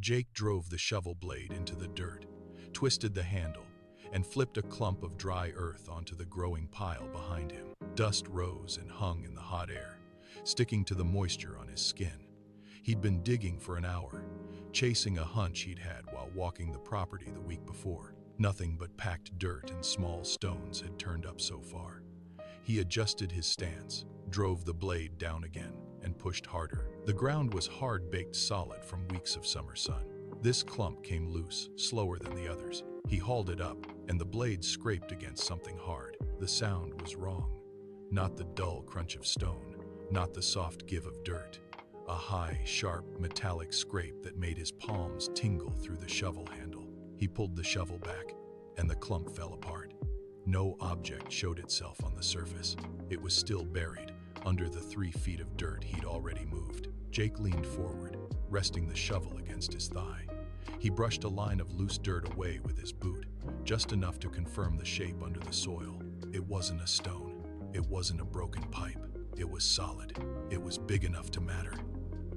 Jake drove the shovel blade into the dirt, twisted the handle, and flipped a clump of dry earth onto the growing pile behind him. Dust rose and hung in the hot air, sticking to the moisture on his skin. He'd been digging for an hour, chasing a hunch he'd had while walking the property the week before. Nothing but packed dirt and small stones had turned up so far. He adjusted his stance, drove the blade down again, and pushed harder. The ground was hard-baked solid from weeks of summer sun. This clump came loose, slower than the others. He hauled it up, and the blade scraped against something hard. The sound was wrong. Not the dull crunch of stone, not the soft give of dirt. A high, sharp, metallic scrape that made his palms tingle through the shovel handle. He pulled the shovel back, and the clump fell apart. No object showed itself on the surface. It was still buried, under the 3 feet of dirt he'd already moved. Jake leaned forward, resting the shovel against his thigh. He brushed a line of loose dirt away with his boot, just enough to confirm the shape under the soil. It wasn't a stone. It wasn't a broken pipe. It was solid. It was big enough to matter.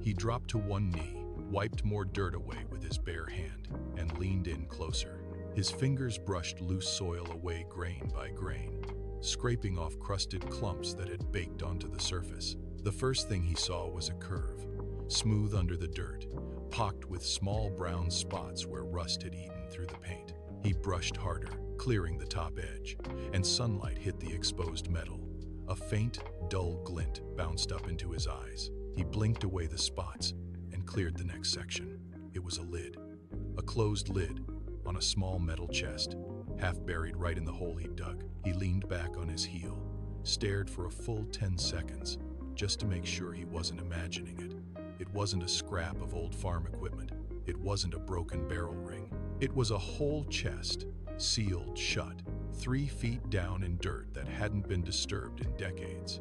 He dropped to one knee, wiped more dirt away with his bare hand, and leaned in closer. His fingers brushed loose soil away grain by grain, scraping off crusted clumps that had baked onto the surface. The first thing he saw was a curve, smooth under the dirt, pocked with small brown spots where rust had eaten through the paint. He brushed harder, clearing the top edge, and sunlight hit the exposed metal. A faint, dull glint bounced up into his eyes. He blinked away the spots and cleared the next section. It was a lid, a closed lid on a small metal chest, half buried right in the hole he'd dug. He leaned back on his heel, stared for a full 10 seconds, just to make sure he wasn't imagining it. It wasn't a scrap of old farm equipment. It wasn't a broken barrel ring. It was a whole chest, sealed shut, 3 feet down in dirt that hadn't been disturbed in decades.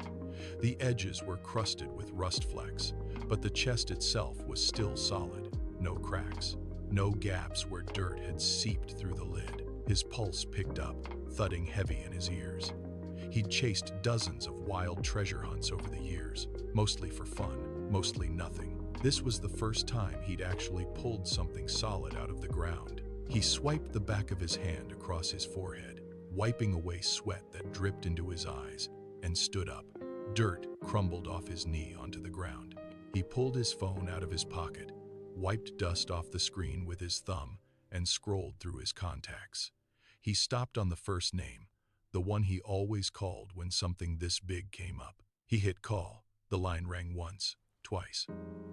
The edges were crusted with rust flecks, but the chest itself was still solid. No cracks, no gaps where dirt had seeped through the lid. His pulse picked up, thudding heavy in his ears. He'd chased dozens of wild treasure hunts over the years, mostly for fun, mostly nothing. This was the first time he'd actually pulled something solid out of the ground. He swiped the back of his hand across his forehead, wiping away sweat that dripped into his eyes, and stood up. Dirt crumbled off his knee onto the ground. He pulled his phone out of his pocket, wiped dust off the screen with his thumb, and scrolled through his contacts. He stopped on the first name, the one he always called when something this big came up. He hit call. The line rang once, twice.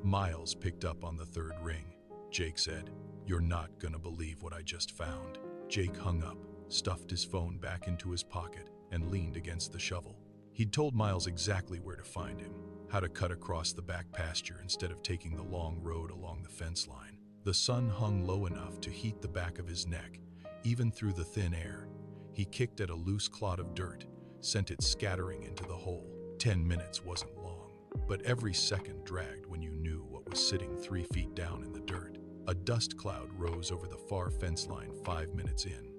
Miles picked up on the third ring. Jake said, "You're not gonna believe what I just found." Jake hung up, stuffed his phone back into his pocket, and leaned against the shovel. He'd told Miles exactly where to find him, how to cut across the back pasture instead of taking the long road along the fence line. The sun hung low enough to heat the back of his neck, even through the thin air. He kicked at a loose clod of dirt, sent it scattering into the hole. 10 minutes wasn't long, but every second dragged when you knew what was sitting 3 feet down in the dirt. A dust cloud rose over the far fence line 5 minutes in.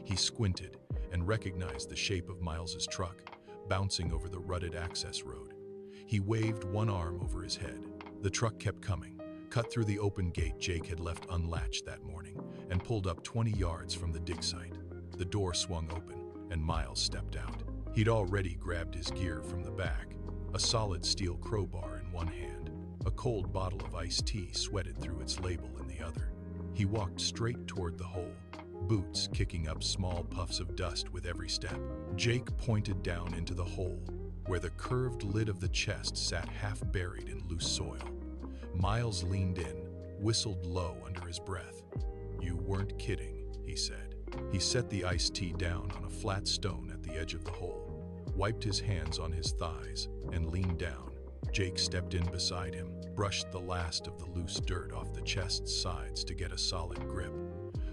He squinted and recognized the shape of Miles's truck, bouncing over the rutted access road. He waved one arm over his head. The truck kept coming, cut through the open gate Jake had left unlatched that morning, and pulled up 20 yards from the dig site. The door swung open, and Miles stepped out. He'd already grabbed his gear from the back, a solid steel crowbar in one hand. A cold bottle of iced tea sweated through its label in the other. He walked straight toward the hole, boots kicking up small puffs of dust with every step. Jake pointed down into the hole, where the curved lid of the chest sat half buried in loose soil. Miles leaned in, whistled low under his breath. "You weren't kidding," he said. He set the iced tea down on a flat stone at the edge of the hole, wiped his hands on his thighs, and leaned down. Jake stepped in beside him, brushed the last of the loose dirt off the chest's sides to get a solid grip.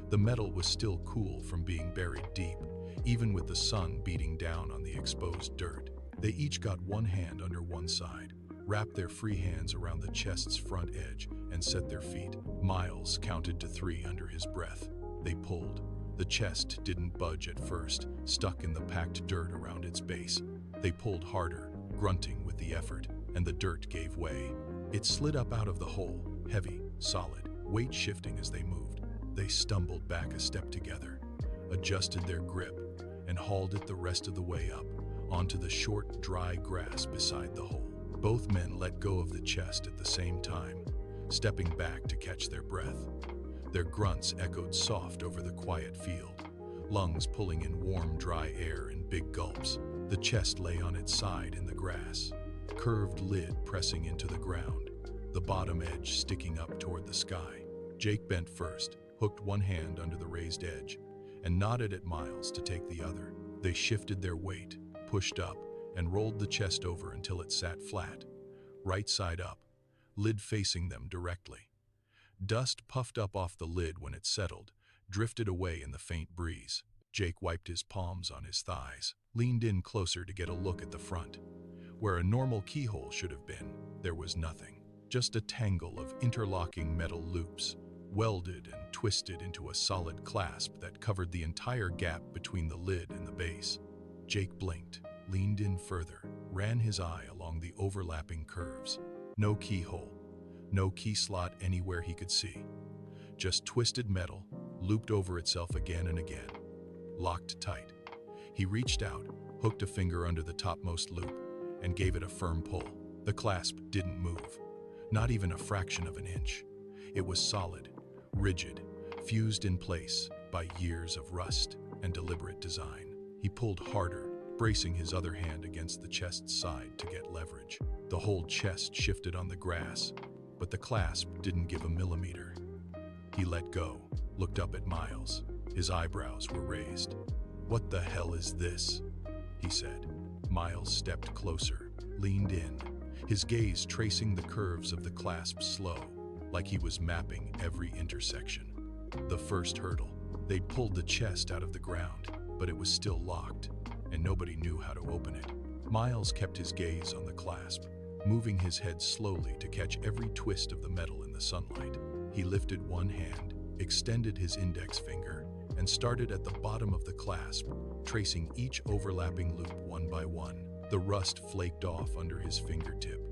The metal was still cool from being buried deep, even with the sun beating down on the exposed dirt. They each got one hand under one side, wrapped their free hands around the chest's front edge, and set their feet. Miles counted to 3 under his breath. They pulled. The chest didn't budge at first, stuck in the packed dirt around its base. They pulled harder, grunting with the effort, and the dirt gave way. It slid up out of the hole, heavy, solid. weight shifting as they moved. They stumbled back a step together, adjusted their grip, and hauled it the rest of the way up onto the short, dry grass beside the hole. Both men let go of the chest at the same time, stepping back to catch their breath. Their grunts echoed soft over the quiet field, lungs pulling in warm, dry air in big gulps. The chest lay on its side in the grass, curved lid pressing into the ground, the bottom edge sticking up toward the sky. Jake bent first, hooked one hand under the raised edge, and nodded at Miles to take the other. They shifted their weight, pushed up, and rolled the chest over until it sat flat, right side up, lid facing them directly. Dust puffed up off the lid when it settled, drifted away in the faint breeze. Jake wiped his palms on his thighs, leaned in closer to get a look at the front. Where a normal keyhole should have been, there was nothing. Just a tangle of interlocking metal loops, welded and twisted into a solid clasp that covered the entire gap between the lid and the base. Jake blinked, leaned in further, ran his eye along the overlapping curves. No keyhole, no key slot anywhere he could see. Just twisted metal, looped over itself again and again, locked tight. He reached out, hooked a finger under the topmost loop, and gave it a firm pull. The clasp didn't move, not even a fraction of an inch. It was solid, rigid, fused in place by years of rust and deliberate design. He pulled harder, bracing his other hand against the chest's side to get leverage. The whole chest shifted on the grass, but the clasp didn't give a millimeter. He let go, looked up at Miles. His eyebrows were raised. "What the hell is this?" he said. Miles stepped closer, leaned in, his gaze tracing the curves of the clasp slow, like he was mapping every intersection. The first hurdle. They'd pulled the chest out of the ground, but it was still locked, and nobody knew how to open it. Miles kept his gaze on the clasp, moving his head slowly to catch every twist of the metal in the sunlight. He lifted one hand, extended his index finger, and started at the bottom of the clasp, tracing each overlapping loop one by one. The rust flaked off under his fingertip,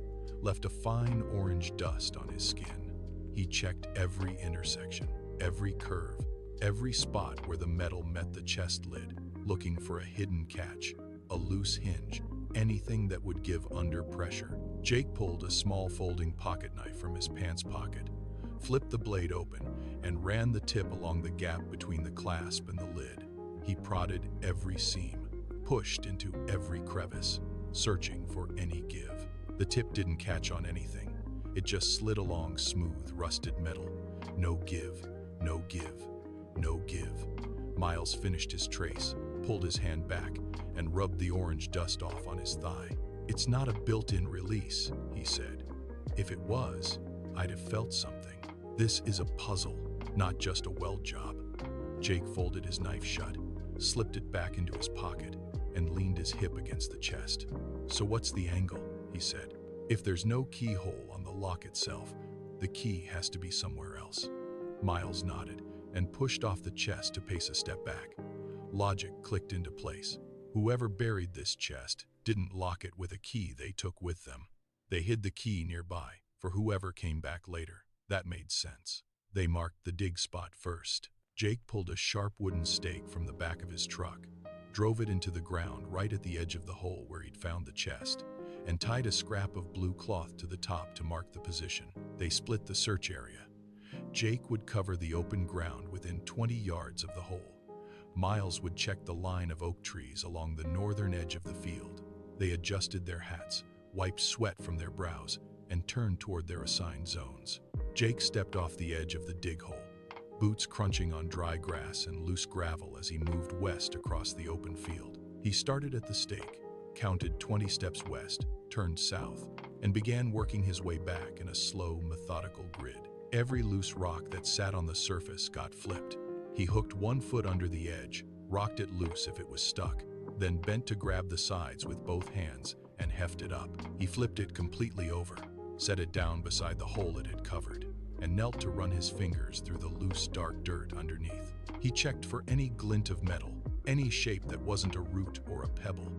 left a fine orange dust on his skin. He checked every intersection, every curve, every spot where the metal met the chest lid, looking for a hidden catch, a loose hinge, anything that would give under pressure. Jake pulled a small folding pocket knife from his pants pocket, flipped the blade open, and ran the tip along the gap between the clasp and the lid. He prodded every seam, pushed into every crevice, searching for any give. The tip didn't catch on anything. It just slid along smooth, rusted metal. No give, no give, no give. Miles finished his trace, pulled his hand back, and rubbed the orange dust off on his thigh. "It's not a built-in release," he said. "If it was, I'd have felt something. This is a puzzle, not just a weld job." Jake folded his knife shut, slipped it back into his pocket, and leaned his hip against the chest. "So what's the angle?" he said. "If there's no keyhole on the lock itself, the key has to be somewhere else." Miles nodded and pushed off the chest to pace a step back. Logic clicked into place. Whoever buried this chest didn't lock it with a key they took with them. They hid the key nearby for whoever came back later. That made sense. They marked the dig spot first. Jake pulled a sharp wooden stake from the back of his truck, drove it into the ground right at the edge of the hole where he'd found the chest, and tied a scrap of blue cloth to the top to mark the position. They split the search area. Jake would cover the open ground within 20 yards of the hole. Miles would check the line of oak trees along the northern edge of the field. They adjusted their hats, wiped sweat from their brows, and turned toward their assigned zones. Jake stepped off the edge of the dig hole, boots crunching on dry grass and loose gravel as he moved west across the open field. He started at the stake, counted 20 steps west, turned south, and began working his way back in a slow, methodical grid. Every loose rock that sat on the surface got flipped. He hooked one foot under the edge, rocked it loose if it was stuck, then bent to grab the sides with both hands and heft it up. He flipped it completely over, set it down beside the hole it had covered, and knelt to run his fingers through the loose, dark dirt underneath. He checked for any glint of metal, any shape that wasn't a root or a pebble.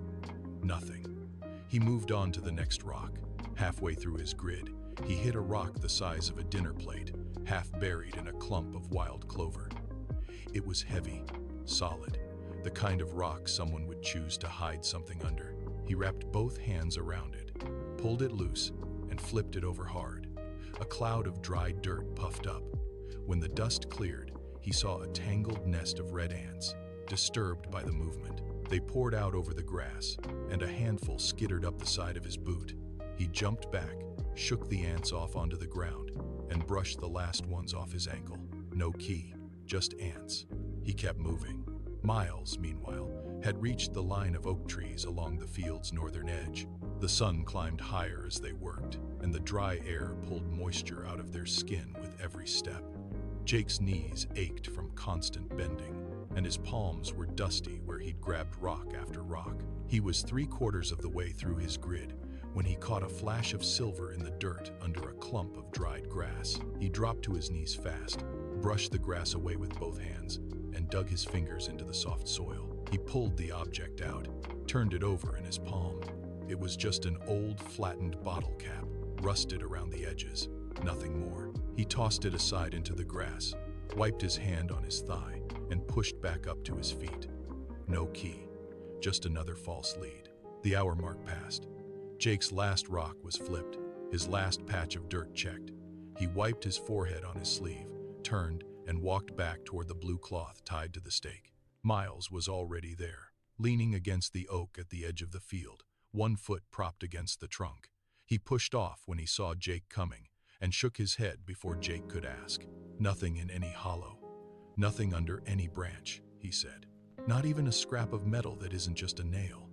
Nothing. He moved on to the next rock. Halfway through his grid, He hit a rock the size of a dinner plate, half buried in a clump of wild clover. It was heavy, solid, the kind of rock someone would choose to hide something under. He wrapped both hands around it, pulled it loose, and flipped it over hard. A cloud of dry dirt puffed up. When the dust cleared, he saw a tangled nest of red ants. Disturbed by the movement, they poured out over the grass, and a handful skittered up the side of his boot. He jumped back, shook the ants off onto the ground, and brushed the last ones off his ankle. No key, just ants. He kept moving. Miles, meanwhile, had reached the line of oak trees along the field's northern edge. The sun climbed higher as they worked, and the dry air pulled moisture out of their skin with every step. Jake's knees ached from constant bending, and his palms were dusty where he'd grabbed rock after rock. He was 3/4 of the way through his grid when he caught a flash of silver in the dirt under a clump of dried grass. He dropped to his knees fast, brushed the grass away with both hands, and dug his fingers into the soft soil. He pulled the object out, turned it over in his palm. It was just an old, flattened bottle cap, rusted around the edges. Nothing more. He tossed it aside into the grass, wiped his hand on his thigh, and pushed back up to his feet. No key, just another false lead. The hour mark passed. Jake's last rock was flipped, his last patch of dirt checked. He wiped his forehead on his sleeve, turned, and walked back toward the blue cloth tied to the stake. Miles was already there, leaning against the oak at the edge of the field, one foot propped against the trunk. He pushed off when he saw Jake coming, and shook his head before Jake could ask. "Nothing in any hollow. Nothing under any branch," he said. "Not even a scrap of metal that isn't just a nail."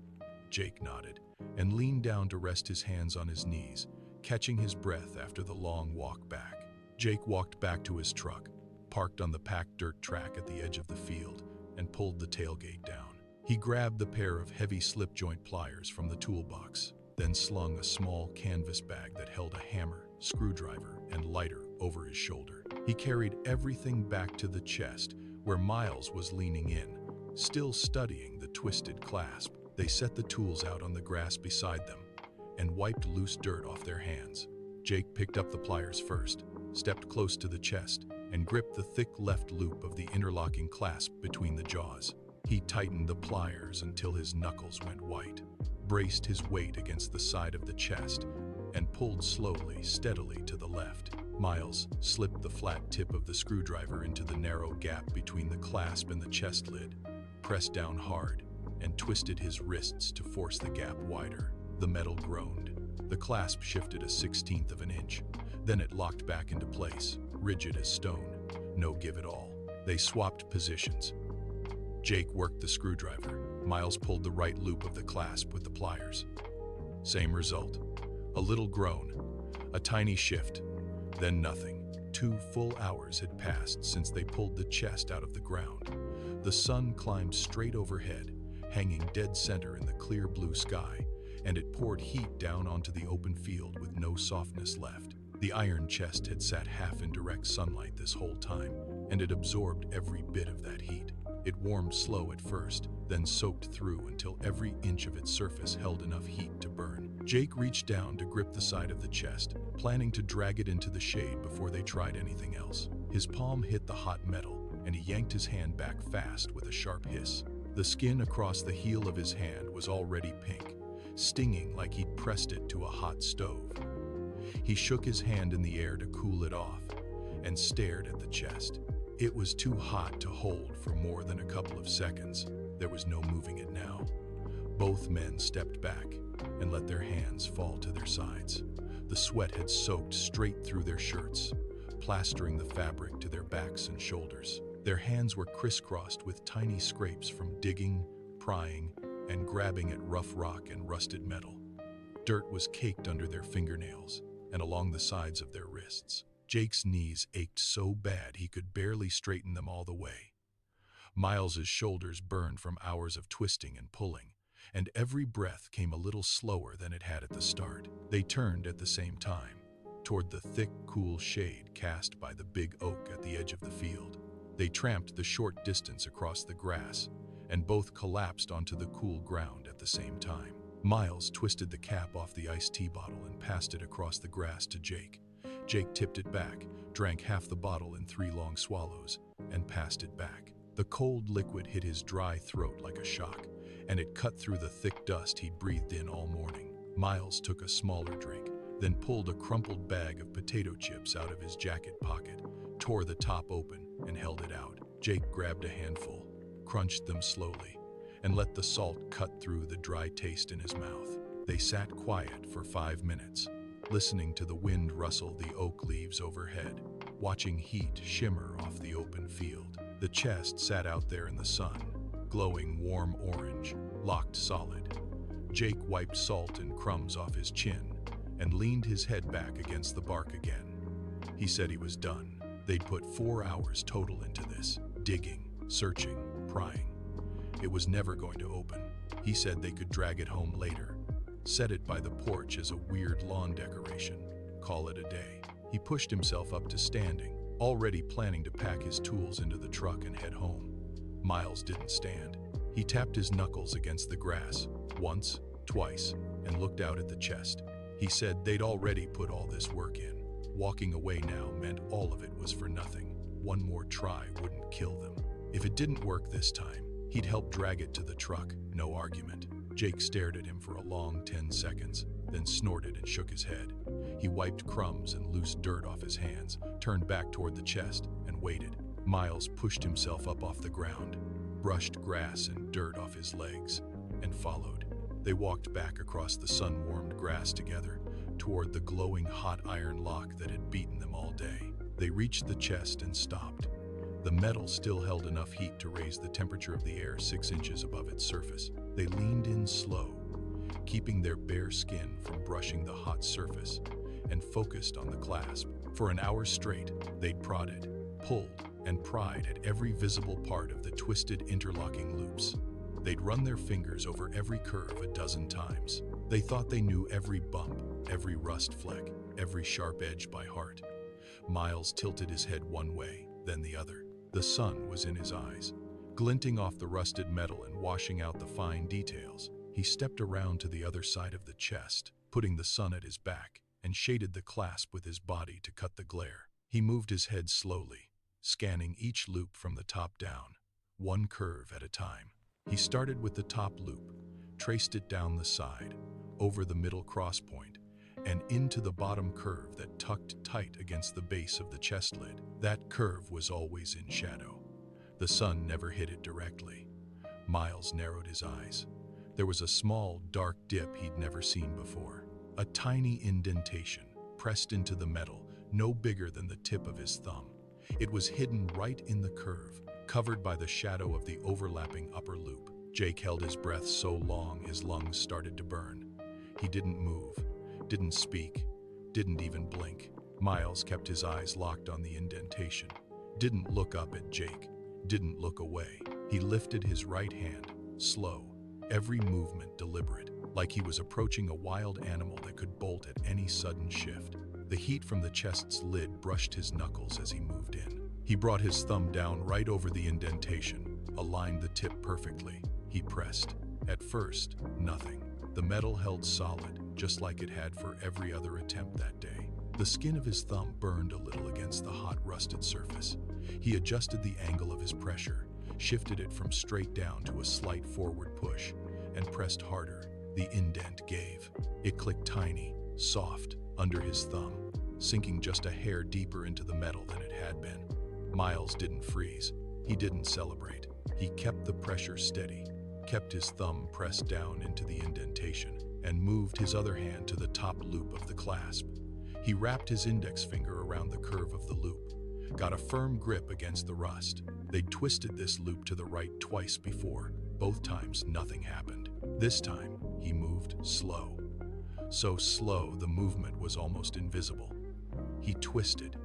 Jake nodded, and leaned down to rest his hands on his knees, catching his breath after the long walk back. Jake walked back to his truck, parked on the packed dirt track at the edge of the field, and pulled the tailgate down. He grabbed the pair of heavy slip-joint pliers from the toolbox, then slung a small canvas bag that held a hammer, screwdriver, and lighter over his shoulder. He carried everything back to the chest, where Miles was leaning in, still studying the twisted clasp. They set the tools out on the grass beside them and wiped loose dirt off their hands. Jake picked up the pliers first, stepped close to the chest, and gripped the thick left loop of the interlocking clasp between the jaws. He tightened the pliers until his knuckles went white, braced his weight against the side of the chest, and pulled slowly, steadily to the left. Miles slipped the flat tip of the screwdriver into the narrow gap between the clasp and the chest lid, pressed down hard, and twisted his wrists to force the gap wider. The metal groaned. The clasp shifted a 1/16 of an inch. Then it locked back into place, rigid as stone. No give at all. They swapped positions. Jake worked the screwdriver. Miles pulled the right loop of the clasp with the pliers. Same result. A little groan, a tiny shift, then nothing. 2 full hours had passed since they pulled the chest out of the ground. The sun climbed straight overhead, hanging dead center in the clear blue sky, and it poured heat down onto the open field with no softness left. The iron chest had sat half in direct sunlight this whole time, and it absorbed every bit of that heat. It warmed slow at first, then soaked through until every inch of its surface held enough heat to burn. Jake reached down to grip the side of the chest, planning to drag it into the shade before they tried anything else. His palm hit the hot metal, and he yanked his hand back fast with a sharp hiss. The skin across the heel of his hand was already pink, stinging like he'd pressed it to a hot stove. He shook his hand in the air to cool it off, and stared at the chest. It was too hot to hold for more than a couple of seconds. There was no moving it now. Both men stepped back and let their hands fall to their sides. The sweat had soaked straight through their shirts, plastering the fabric to their backs and shoulders. Their hands were crisscrossed with tiny scrapes from digging, prying, and grabbing at rough rock and rusted metal. Dirt was caked under their fingernails and along the sides of their wrists. Jake's knees ached so bad he could barely straighten them all the way. Miles's shoulders burned from hours of twisting and pulling, and every breath came a little slower than it had at the start. They turned at the same time, toward the thick, cool shade cast by the big oak at the edge of the field. They tramped the short distance across the grass, and both collapsed onto the cool ground at the same time. Miles twisted the cap off the iced tea bottle and passed it across the grass to Jake. Jake tipped it back, drank half the bottle in 3 long swallows, and passed it back. The cold liquid hit his dry throat like a shock, and it cut through the thick dust he'd breathed in all morning. Miles took a smaller drink, then pulled a crumpled bag of potato chips out of his jacket pocket, tore the top open, and held it out. Jake grabbed a handful, crunched them slowly, and let the salt cut through the dry taste in his mouth. They sat quiet for 5 minutes, listening to the wind rustle the oak leaves overhead, watching heat shimmer off the open field. The chest sat out there in the sun, glowing warm orange, locked solid. Jake wiped salt and crumbs off his chin and leaned his head back against the bark again. He said he was done. They'd put 4 hours total into this, digging, searching, prying. It was never going to open. He said they could drag it home later, set it by the porch as a weird lawn decoration, call it a day. He pushed himself up to standing, already planning to pack his tools into the truck and head home. Miles didn't stand. He tapped his knuckles against the grass, once, twice, and looked out at the chest. He said they'd already put all this work in. Walking away now meant all of it was for nothing. One more try wouldn't kill them. If it didn't work this time, he'd help drag it to the truck, no argument. Jake stared at him for a long 10 seconds, then snorted and shook his head. He wiped crumbs and loose dirt off his hands, turned back toward the chest, and waited. Miles pushed himself up off the ground, brushed grass and dirt off his legs, and followed. They walked back across the sun-warmed grass together, toward the glowing hot iron lock that had beaten them all day. They reached the chest and stopped. The metal still held enough heat to raise the temperature of the air 6 inches above its surface. They leaned in slow, keeping their bare skin from brushing the hot surface, and focused on the clasp. For an hour straight, they'd prodded, pulled, and pried at every visible part of the twisted interlocking loops. They'd run their fingers over every curve a dozen times. They thought they knew every bump, every rust fleck, every sharp edge by heart. Miles tilted his head one way, then the other. The sun was in his eyes, glinting off the rusted metal and washing out the fine details. He stepped around to the other side of the chest, putting the sun at his back, and shaded the clasp with his body to cut the glare. He moved his head slowly, scanning each loop from the top down, one curve at a time. He started with the top loop, traced it down the side, over the middle cross point, and into the bottom curve that tucked tight against the base of the chest lid. That curve was always in shadow. The sun never hit it directly. Miles narrowed his eyes. There was a small, dark dip he'd never seen before. A tiny indentation, pressed into the metal, no bigger than the tip of his thumb. It was hidden right in the curve, covered by the shadow of the overlapping upper loop. Jake held his breath so long his lungs started to burn. He didn't move, didn't speak, didn't even blink. Miles kept his eyes locked on the indentation, didn't look up at Jake, didn't look away. He lifted his right hand, slow, every movement deliberate, like he was approaching a wild animal that could bolt at any sudden shift. The heat from the chest's lid brushed his knuckles as he moved in. He brought his thumb down right over the indentation, aligned the tip perfectly. He pressed. At first, nothing. The metal held solid, just like it had for every other attempt that day. The skin of his thumb burned a little against the hot, rusted surface. He adjusted the angle of his pressure, shifted it from straight down to a slight forward push, and pressed harder. The indent gave. It clicked tiny, soft, under his thumb, sinking just a hair deeper into the metal than it had been. Miles didn't freeze. He didn't celebrate. He kept the pressure steady, kept his thumb pressed down into the indentation, and moved his other hand to the top loop of the clasp. He wrapped his index finger around the curve of the loop, got a firm grip against the rust. They'd twisted this loop to the right twice before. Both times, nothing happened. This time, he moved slow. So slow, the movement was almost invisible. He twisted.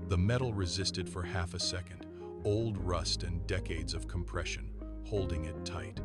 The metal resisted for half a second, old rust and decades of compression, holding it tight.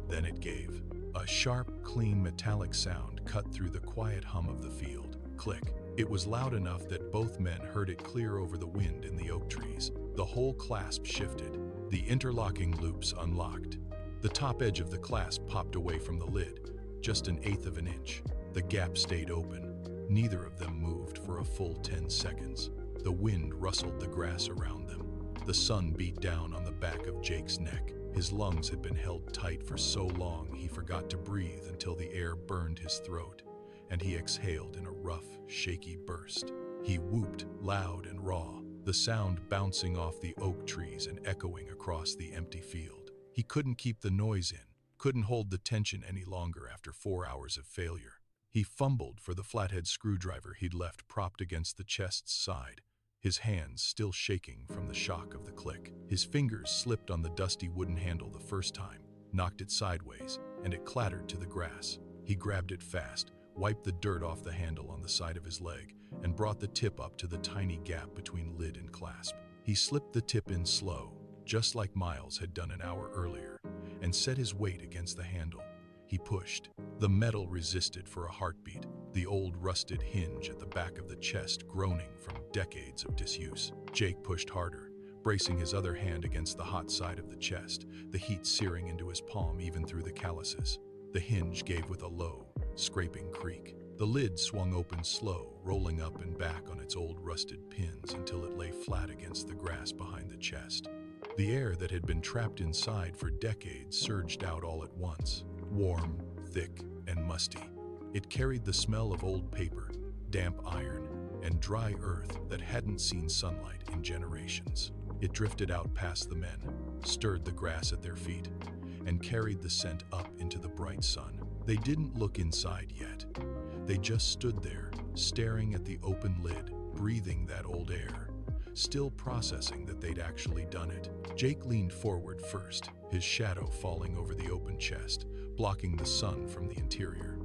Then it gave. A sharp, clean metallic sound cut through the quiet hum of the field. Click. It was loud enough that both men heard it clear over the wind in the oak trees. The whole clasp shifted. The interlocking loops unlocked. The top edge of the clasp popped away from the lid, just an eighth of an inch. The gap stayed open. Neither of them moved for a full 10 seconds. The wind rustled the grass around them. The sun beat down on the back of Jake's neck. His lungs had been held tight for so long he forgot to breathe until the air burned his throat, and he exhaled in a rough, shaky burst. He whooped, loud and raw, the sound bouncing off the oak trees and echoing across the empty field. He couldn't keep the noise in, couldn't hold the tension any longer after 4 hours of failure. He fumbled for the flathead screwdriver he'd left propped against the chest's side, his hands still shaking from the shock of the click. His fingers slipped on the dusty wooden handle the first time, knocked it sideways, and it clattered to the grass. He grabbed it fast, wiped the dirt off the handle on the side of his leg, and brought the tip up to the tiny gap between lid and clasp. He slipped the tip in slow, just like Miles had done an hour earlier, and set his weight against the handle. He pushed. The metal resisted for a heartbeat, the old rusted hinge at the back of the chest groaning from decades of disuse. Jake pushed harder, bracing his other hand against the hot side of the chest, the heat searing into his palm even through the calluses. The hinge gave with a low, scraping creak. The lid swung open slow, rolling up and back on its old rusted pins until it lay flat against the grass behind the chest. The air that had been trapped inside for decades surged out all at once, warm, thick, and musty. It carried the smell of old paper, damp iron, and dry earth that hadn't seen sunlight in generations. It drifted out past the men, stirred the grass at their feet, and carried the scent up into the bright sun. They didn't look inside yet. They just stood there, staring at the open lid, breathing that old air, still processing that they'd actually done it. Jake leaned forward first, his shadow falling over the open chest, blocking the sun from the interior.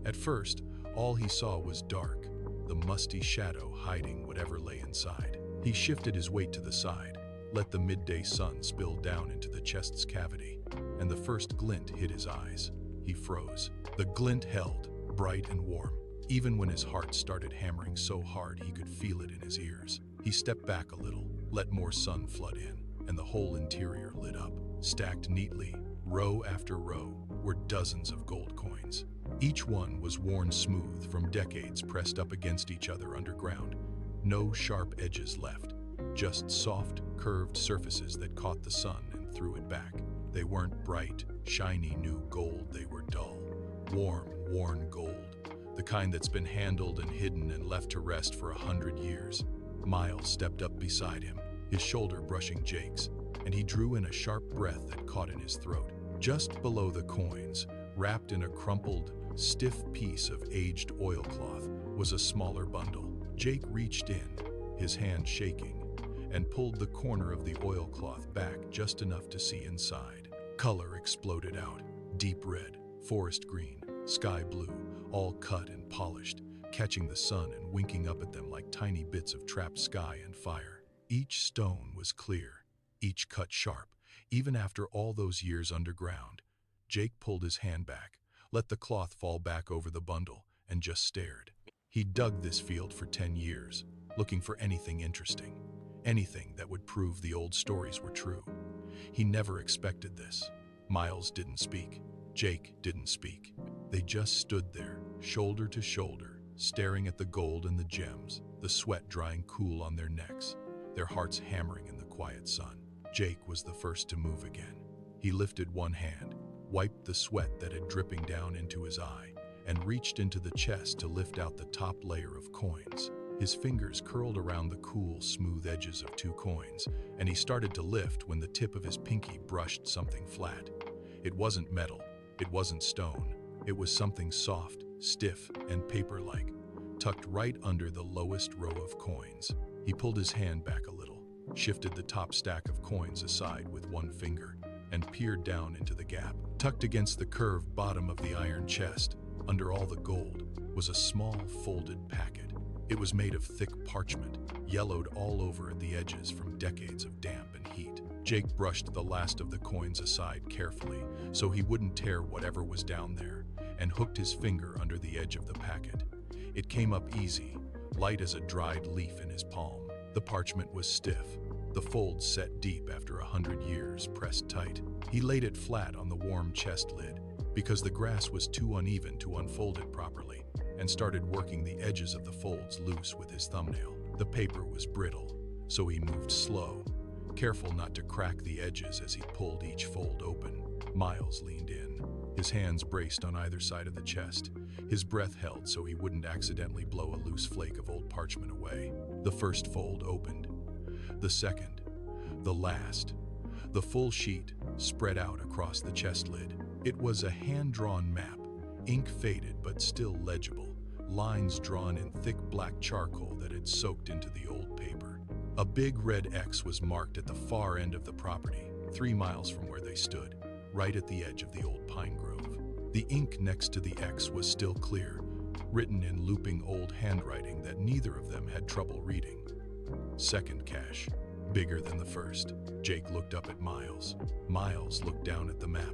At first, all he saw was dark, the musty shadow hiding whatever lay inside. He shifted his weight to the side, let the midday sun spill down into the chest's cavity, and the first glint hit his eyes. He froze. The glint held, bright and warm, even when his heart started hammering so hard he could feel it in his ears. He stepped back a little, let more sun flood in, and the whole interior lit up. Stacked neatly, row after row, were dozens of gold coins. Each one was worn smooth from decades pressed up against each other underground. No sharp edges left, just soft, curved surfaces that caught the sun and threw it back. They weren't bright, shiny new gold, they were dull, warm, worn gold, the kind that's been handled and hidden and left to rest for 100 years. Miles stepped up beside him, his shoulder brushing Jake's, and he drew in a sharp breath that caught in his throat. Just below the coins, wrapped in a crumpled, stiff piece of aged oilcloth, was a smaller bundle. Jake reached in, his hand shaking, and pulled the corner of the oilcloth back just enough to see inside. Color exploded out, deep red, forest green, sky blue, all cut and polished, catching the sun and winking up at them like tiny bits of trapped sky and fire. Each stone was clear, each cut sharp, even after all those years underground. Jake pulled his hand back, let the cloth fall back over the bundle, and just stared. He dug this field for 10 years, looking for anything interesting, anything that would prove the old stories were true. He never expected this. Miles didn't speak. Jake didn't speak. They just stood there, shoulder to shoulder, staring at the gold and the gems, the sweat drying cool on their necks, their hearts hammering in the quiet sun. Jake was the first to move again. He lifted one hand, wiped the sweat that had dripping down into his eye, and reached into the chest to lift out the top layer of coins. His fingers curled around the cool, smooth edges of 2 coins, and he started to lift when the tip of his pinky brushed something flat. It wasn't metal, it wasn't stone, it was something soft, stiff, and paper-like, tucked right under the lowest row of coins. He pulled his hand back a little, shifted the top stack of coins aside with one finger, and peered down into the gap. Tucked against the curved bottom of the iron chest, under all the gold, was a small folded packet. It was made of thick parchment, yellowed all over at the edges from decades of damp and heat. Jake brushed the last of the coins aside carefully so he wouldn't tear whatever was down there, and hooked his finger under the edge of the packet. It came up easy, light as a dried leaf in his palm. The parchment was stiff, the folds set deep after 100 years pressed tight. He laid it flat on the warm chest lid, because the grass was too uneven to unfold it properly, and started working the edges of the folds loose with his thumbnail. The paper was brittle, so he moved slow, careful not to crack the edges as he pulled each fold open. Miles leaned in, his hands braced on either side of the chest, his breath held so he wouldn't accidentally blow a loose flake of old parchment away. The first fold opened. The second. The last. The full sheet spread out across the chest lid. It was a hand-drawn map, ink faded but still legible, lines drawn in thick black charcoal that had soaked into the old paper. A big red X was marked at the far end of the property, 3 miles from where they stood, right at the edge of the old pine grove. The ink next to the X was still clear, written in looping old handwriting that neither of them had trouble reading. Second cache, bigger than the first. Jake looked up at Miles. Miles looked down at the map.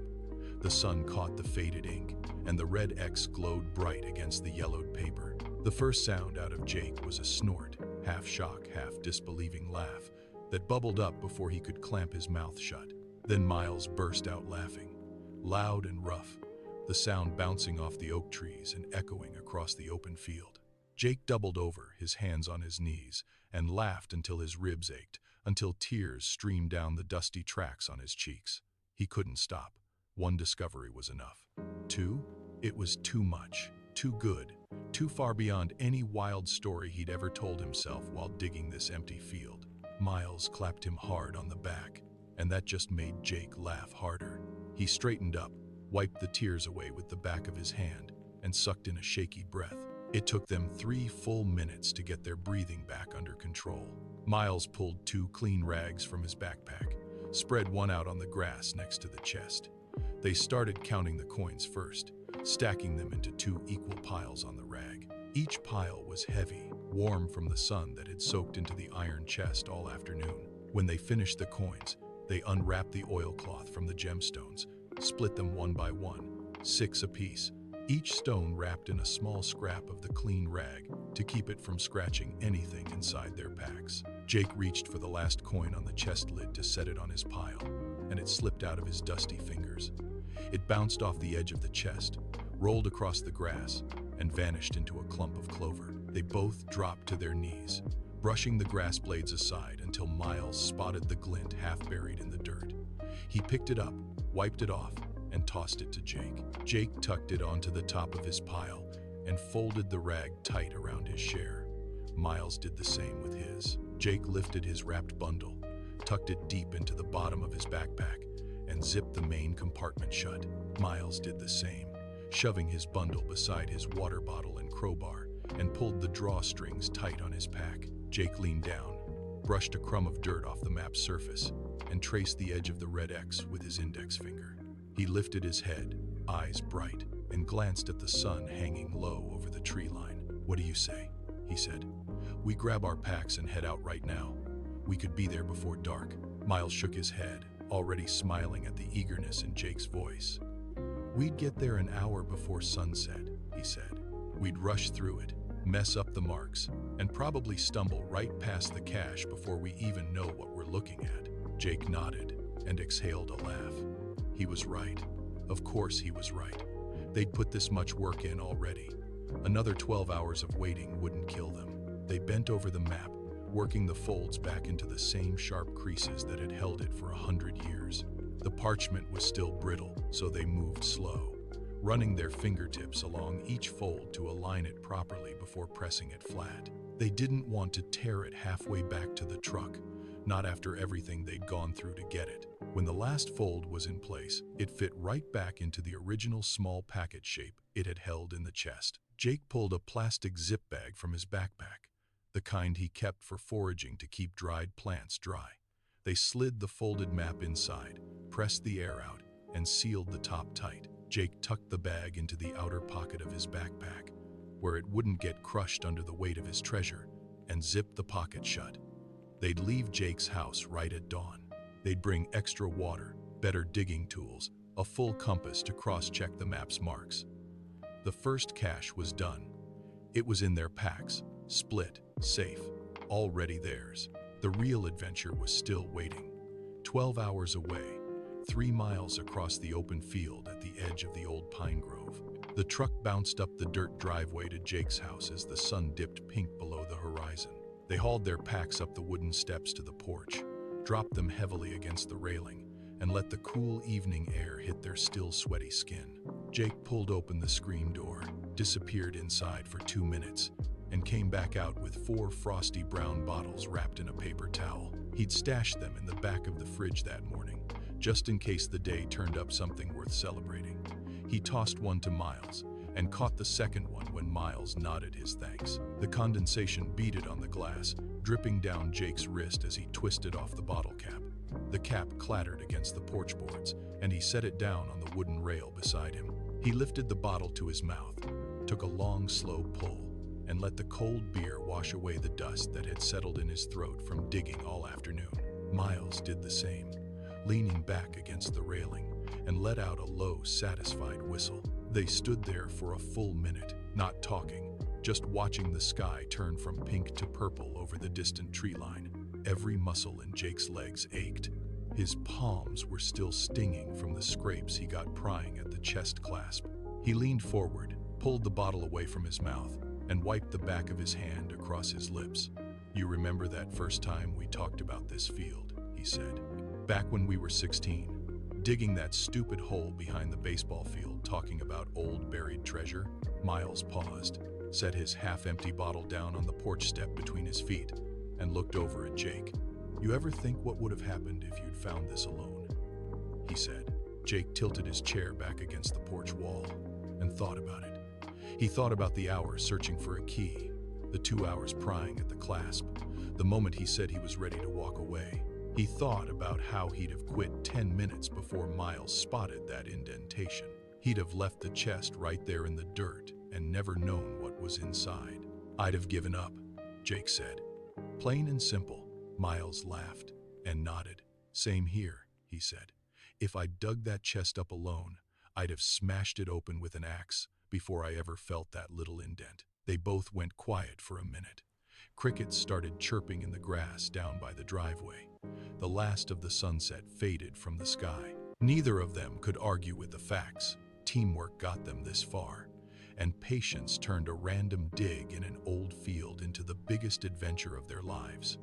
The sun caught the faded ink, and the red X glowed bright against the yellowed paper. The first sound out of Jake was a snort, half shock, half disbelieving laugh that bubbled up before he could clamp his mouth shut. Then Miles burst out laughing, loud and rough, the sound bouncing off the oak trees and echoing across the open field. Jake doubled over, his hands on his knees, and laughed until his ribs ached, until tears streamed down the dusty tracks on his cheeks. He couldn't stop. 1 discovery was enough. 2? It was too much, too good, too far beyond any wild story he'd ever told himself while digging this empty field. Miles clapped him hard on the back, and that just made Jake laugh harder. He straightened up, wiped the tears away with the back of his hand, and sucked in a shaky breath. It took them 3 full minutes to get their breathing back under control. Miles pulled 2 clean rags from his backpack, spread one out on the grass next to the chest. They started counting the coins first, stacking them into 2 equal piles on the rag. Each pile was heavy, warm from the sun that had soaked into the iron chest all afternoon. When they finished the coins, they unwrapped the oilcloth from the gemstones, split them one by one, 6 apiece, each stone wrapped in a small scrap of the clean rag to keep it from scratching anything inside their packs. Jake reached for the last coin on the chest lid to set it on his pile, and it slipped out of his dusty fingers. It bounced off the edge of the chest, rolled across the grass, and vanished into a clump of clover. They both dropped to their knees, brushing the grass blades aside until Miles spotted the glint half buried in the dirt. He picked it up, wiped it off, and tossed it to Jake. Jake tucked it onto the top of his pile and folded the rag tight around his share. Miles did the same with his. Jake lifted his wrapped bundle, tucked it deep into the bottom of his backpack, and zipped the main compartment shut. Miles did the same, shoving his bundle beside his water bottle and crowbar, and pulled the drawstrings tight on his pack. Jake leaned down, brushed a crumb of dirt off the map's surface, and traced the edge of the red X with his index finger. He lifted his head, eyes bright, and glanced at the sun hanging low over the tree line. "What do you say?" he said. "We grab our packs and head out right now. We could be there before dark." Miles shook his head, already smiling at the eagerness in Jake's voice. "We'd get there an hour before sunset," he said. "We'd rush through it, mess up the marks, and probably stumble right past the cache before we even know what we're looking at." Jake nodded and exhaled a laugh. He was right. Of course he was right. They'd put this much work in already. Another 12 hours of waiting wouldn't kill them. They bent over the map, working the folds back into the same sharp creases that had held it for 100 years. The parchment was still brittle, so they moved slow, running their fingertips along each fold to align it properly before pressing it flat. They didn't want to tear it halfway back to the truck, not after everything they'd gone through to get it. When the last fold was in place, it fit right back into the original small packet shape it had held in the chest. Jake pulled a plastic zip bag from his backpack, the kind he kept for foraging to keep dried plants dry. They slid the folded map inside, pressed the air out, and sealed the top tight. Jake tucked the bag into the outer pocket of his backpack, where it wouldn't get crushed under the weight of his treasure, and zipped the pocket shut. They'd leave Jake's house right at dawn. They'd bring extra water, better digging tools, a full compass to cross-check the map's marks. The first cache was done. It was in their packs, split, safe, already theirs. The real adventure was still waiting. 12 hours away, 3 miles across the open field at the edge of the old pine grove. The truck bounced up the dirt driveway to Jake's house as the sun dipped pink below the horizon. They hauled their packs up the wooden steps to the porch, dropped them heavily against the railing, and let the cool evening air hit their still sweaty skin. Jake pulled open the screen door, disappeared inside for 2 minutes, and came back out with 4 frosty brown bottles wrapped in a paper towel. He'd stashed them in the back of the fridge that morning, just in case the day turned up something worth celebrating. He tossed one to Miles and caught the second one when Miles nodded his thanks. The condensation beaded on the glass, dripping down Jake's wrist as he twisted off the bottle cap. The cap clattered against the porch boards, and he set it down on the wooden rail beside him. He lifted the bottle to his mouth, took a long, slow pull, and let the cold beer wash away the dust that had settled in his throat from digging all afternoon. Miles did the same, leaning back against the railing, and let out a low, satisfied whistle. They stood there for a full minute, not talking, just watching the sky turn from pink to purple over the distant tree line. Every muscle in Jake's legs ached. His palms were still stinging from the scrapes he got prying at the chest clasp. He leaned forward, pulled the bottle away from his mouth, and wiped the back of his hand across his lips. "You remember that first time we talked about this field," he said. "Back when we were 16, digging that stupid hole behind the baseball field, talking about old buried treasure?" Miles paused, set his half-empty bottle down on the porch step between his feet, and looked over at Jake. "You ever think what would have happened if you'd found this alone?" he said. Jake tilted his chair back against the porch wall and thought about it. He thought about the hours searching for a key, the 2 hours prying at the clasp, the moment he said he was ready to walk away. He thought about how he'd have quit 10 minutes before Miles spotted that indentation. He'd have left the chest right there in the dirt and never known what was inside. "I'd have given up," Jake said. "Plain and simple." Miles laughed and nodded. "Same here," he said. "If I'd dug that chest up alone, I'd have smashed it open with an axe before I ever felt that little indent." They both went quiet for a minute. Crickets started chirping in the grass down by the driveway. The last of the sunset faded from the sky. Neither of them could argue with the facts. Teamwork got them this far, and patience turned a random dig in an old field into the biggest adventure of their lives.